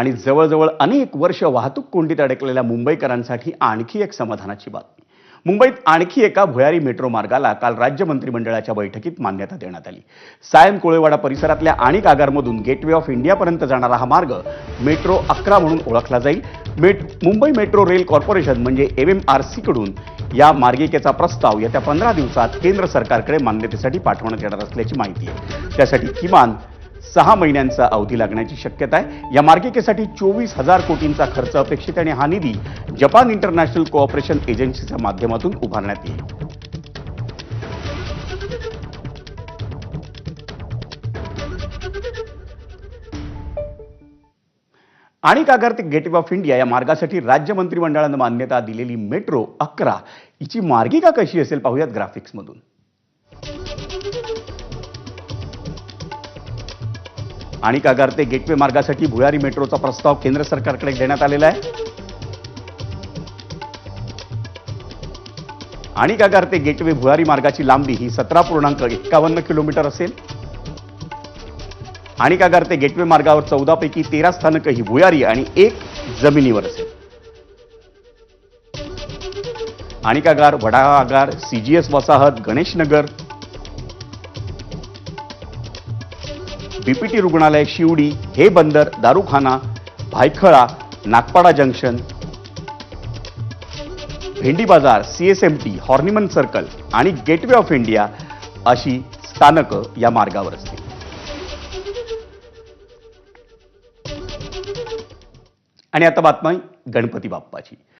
आणि जवळजवळ अनेक वर्ष वाहतूक कोंडीत अडकलेल्या मुंबईकरांसाठी आणखी एक समाधानाची बातमी. मुंबईत आणखी एका भुयारी मेट्रो मार्गाला काल राज्य मंत्रिमंडळाच्या बैठकीत मान्यता देण्यात आली. सायन कोळेवाडा परिसरातल्या आणिक आगारमधून गेटवे ऑफ इंडियापर्यंत जाणारा हा मार्ग मेट्रो 11 म्हणून ओळखला जाईल. मुंबई मेट्रो रेल कॉर्पोरेशन म्हणजे MMRC कडून या मार्गिकेचा प्रस्ताव येत्या 15 दिवसात केंद्र सरकारकडे मान्यतेसाठी पाठवण्यात येणार असल्याची माहिती आहे. त्यासाठी किमान 6 महिन्यांचा अवधी लागण्याची शक्यता आहे. या मार्गिकेसाठी 24,000 कोटींचा खर्च अपेक्षित आणि हा निधी जपान इंटरनॅशनल कोऑपरेशन एजन्सीच्या माध्यमातून उभारण्यात येईल. आणिक आगार ते गेटवे ऑफ इंडिया या मार्गासाठी राज्य मंत्रिमंडळानं मान्यता दिलेली मेट्रो 11 हिची मार्गिका कशी असेल पाहूयात ग्राफिक्समधून. आणिक आगार ते गेटवे मार्गासाठी भुयारी मेट्रोचा प्रस्ताव केंद्र सरकारकडे देण्यात आलेला आहे. आणिक आगार ते गेटवे भुयारी मार्गाची लांबी ही 17.51 किलोमीटर असेल. आणिक आगार ते गेटवे मार्गावर 14 पैकी 13 स्थानकं ही भुयारी आणि 1 जमिनीवर असेल. आणिक आगार, वडा आगार, CGS वसाहत, गणेश नगर, BPT रुग्णालय, शिवडी, हे बंदर, दारुखाना, भायखळा, नागपाडा जंक्शन, भेंडी बाजार, CSMT, हॉर्निमन सर्कल आणि गेटवे ऑफ इंडिया अशी स्थानकं या मार्गावर असतील. आणि आता बातमी गणपती बाप्पाची.